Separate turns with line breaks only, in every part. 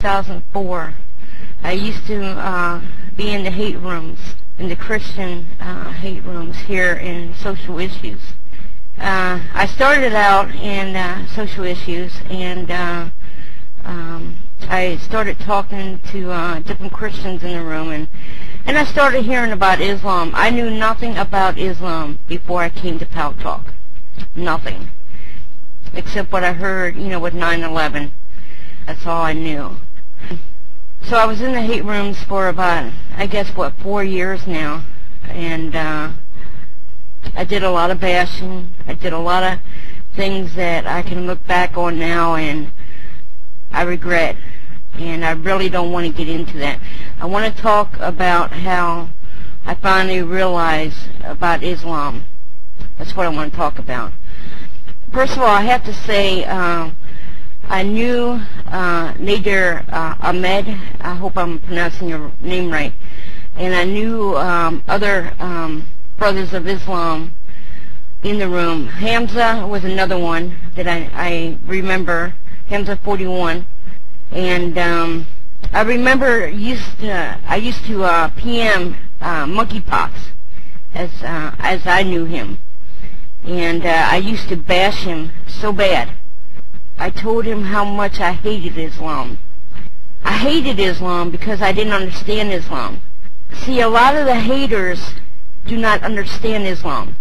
2004. I used to be in the hate rooms, in the Christian hate rooms here in social issues. I started out in social issues, and I started talking to different Christians in the room, and I started hearing about Islam. I knew nothing about Islam before I came to Pow Talk. Nothing. Except what I heard, you know, with 9/11. That's all I knew. So I was in the hate rooms for about, I guess, 4 years now. And I did a lot of bashing. I did a lot of things that I can look back on now and I regret. And I really don't want to get into that. I want to talk about how I finally realized about Islam. That's what I want to talk about. First of all, I have to say I knew Nader Ahmed. I hope I'm pronouncing your name right. And I knew other brothers of Islam in the room. Hamza was another one that I remember. Hamza 41. And I remember I used to PM monkeypox as I knew him. And I used to bash him so bad. I told him how much I hated Islam. I hated Islam because I didn't understand Islam. See, a lot of the haters do not understand Islam.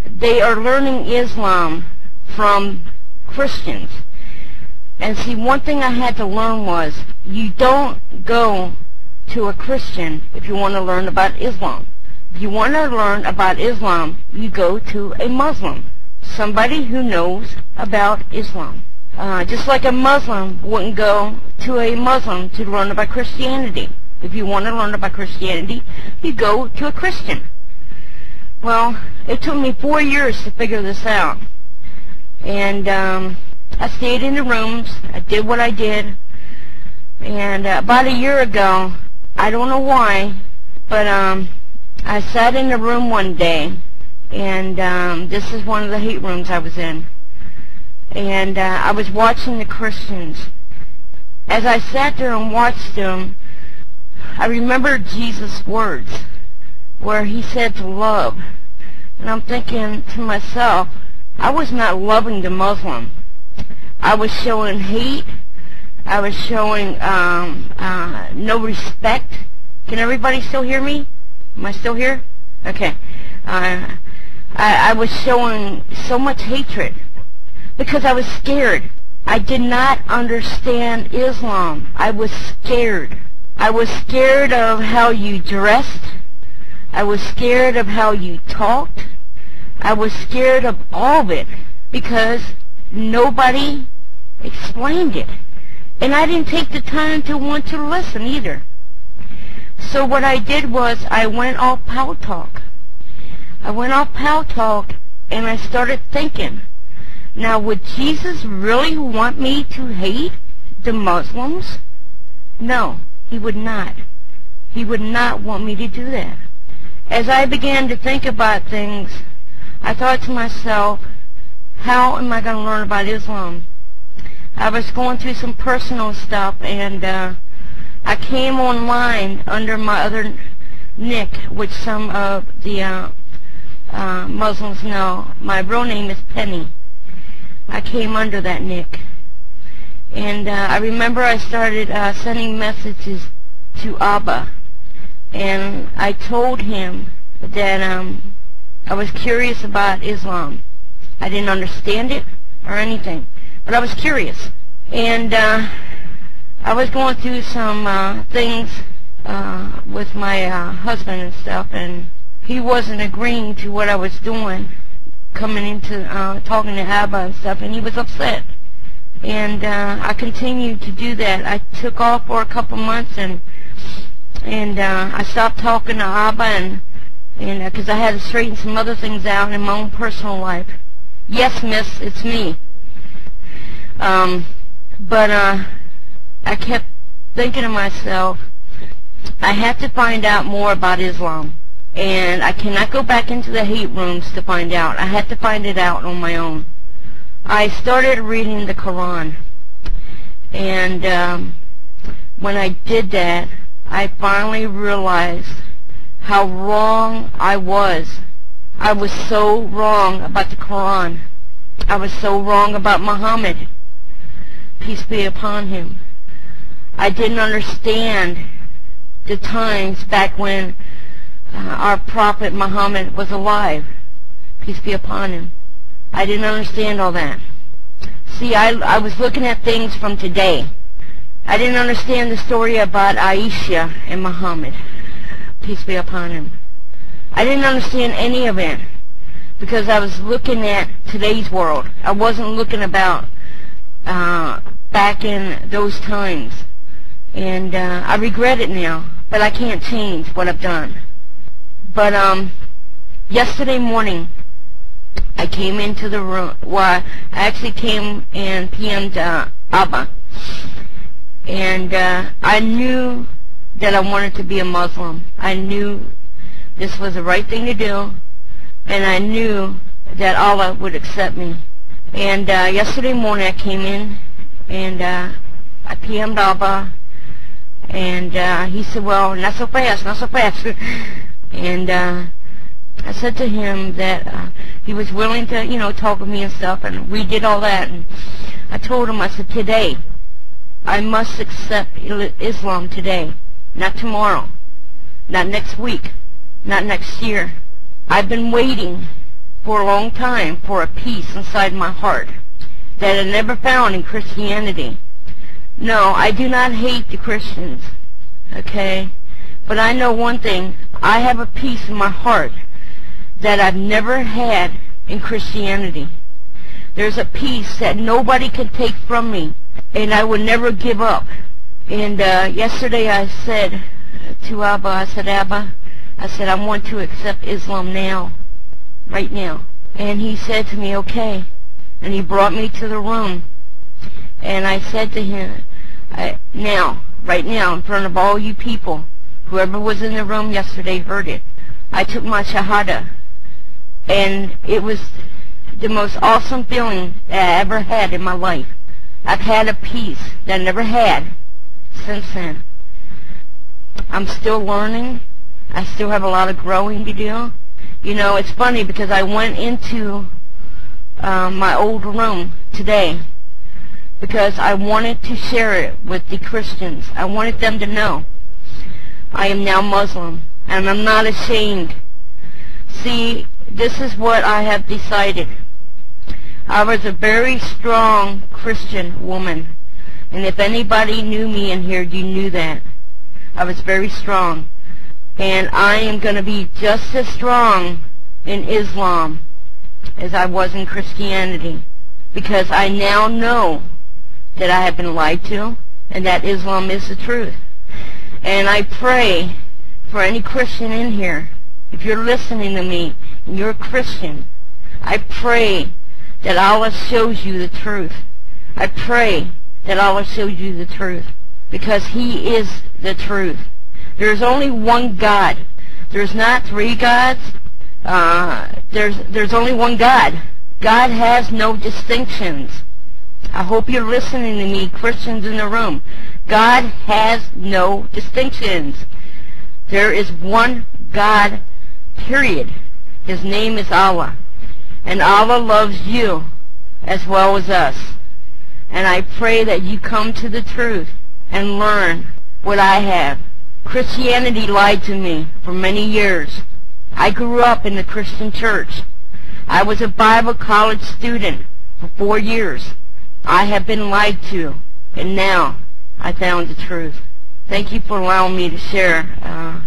They are learning Islam from Christians. And see, one thing I had to learn was, you don't go to a Christian if you want to learn about Islam. If you want to learn about Islam, you go to a Muslim, somebody who knows about Islam. Just like a Muslim wouldn't go to a Muslim to learn about Christianity. If you want to learn about Christianity, you go to a Christian. Well, it took me 4 years to figure this out. And I stayed in the rooms. I did what I did. And about a year ago, I don't know why, but I sat in the room one day, and this is one of the hate rooms I was in. And I was watching the Christians. As I sat there and watched them, I remembered Jesus' words, where he said to love. And I'm thinking to myself, I was not loving the Muslim. I was showing hate. I was showing no respect. Can everybody still hear me? Am I still here? Okay. I was showing so much hatred because I was scared. I did not understand Islam. I was scared. I was scared of how you dressed. I was scared of how you talked. I was scared of all of it because nobody explained it. And I didn't take the time to want to listen either. So what I did was I went off Pow Talk. I went off Pow Talk and I started thinking, now would Jesus really want me to hate the Muslims? No, he would not. He would not want me to do that. As I began to think about things, I thought to myself, how am I going to learn about Islam? I was going through some personal stuff, and I came online under my other nick, which some of the Muslims know. My real name is Penny. I came under that nick. And I remember I started sending messages to Abba. And I told him that I was curious about Islam. I didn't understand it or anything, but I was curious. And I was going through some things with my husband and stuff, and he wasn't agreeing to what I was doing, coming into talking to Abba and stuff, and he was upset. And I continued to do that. I took off for a couple months, and I stopped talking to Abba, and because I had to straighten some other things out in my own personal life. Yes, miss, it's me. But I kept thinking to myself, I have to find out more about Islam. And I cannot go back into the hate rooms to find out. I had to find it out on my own. I started reading the Quran. And when I did that, I finally realized how wrong I was. I was so wrong about the Quran. I was so wrong about Muhammad. Peace be upon him. I didn't understand the times back when our Prophet Muhammad was alive. Peace be upon him. I didn't understand all that. See, I was looking at things from today. I didn't understand the story about Aisha and Muhammad. Peace be upon him. I didn't understand any of it because I was looking at today's world. I wasn't looking about back in those times. And I regret it now, but I can't change what I've done. But yesterday morning, I came into the room. Well, I actually came and PM'd Abba. And I knew that I wanted to be a Muslim. I knew this was the right thing to do, and I knew that Allah would accept me. And yesterday morning I came in, and I PM'd Abba, and he said, well, not so fast, not so fast. And I said to him that he was willing to, you know, talk with me and stuff, and we did all that. And I told him, I said, today, I must accept Islam today, not tomorrow, not next week, not next year. I've been waiting for a long time for a peace inside my heart that I never found in Christianity. No, I do not hate the Christians, okay? But I know one thing. I have a peace in my heart that I've never had in Christianity. There's a peace that nobody can take from me, and I would never give up. And yesterday I said to Abba, I said, Abba, I want to accept Islam now, right now. And he said to me, okay. And he brought me to the room. And I said to him, now, right now, in front of all you people, whoever was in the room yesterday heard it. I took my Shahada. And it was the most awesome feeling that I ever had in my life. I've had a peace that I never had since then. I'm still learning. I still have a lot of growing to do. You know, it's funny because I went into my old room today because I wanted to share it with the Christians. I wanted them to know I am now Muslim, and I'm not ashamed. See, this is what I have decided. I was a very strong Christian woman, and if anybody knew me in here, you knew that. I was very strong, and I am going to be just as strong in Islam as I was in Christianity, because I now know that I have been lied to, and that Islam is the truth. And I pray for any Christian in here, if you're listening to me and you're a Christian, I pray that Allah shows you the truth. I pray that Allah shows you the truth, because He is the truth. There's only one God. There's not three gods. There's only one God. God has no distinctions. I hope you're listening to me, Christians in the room. God has no distinctions. There is one God, period. His name is Allah. And Allah loves you as well as us. And I pray that you come to the truth and learn what I have. Christianity lied to me for many years. I grew up in the Christian church. I was a Bible college student for 4 years. I have been lied to, and now I found the truth. Thank you for allowing me to share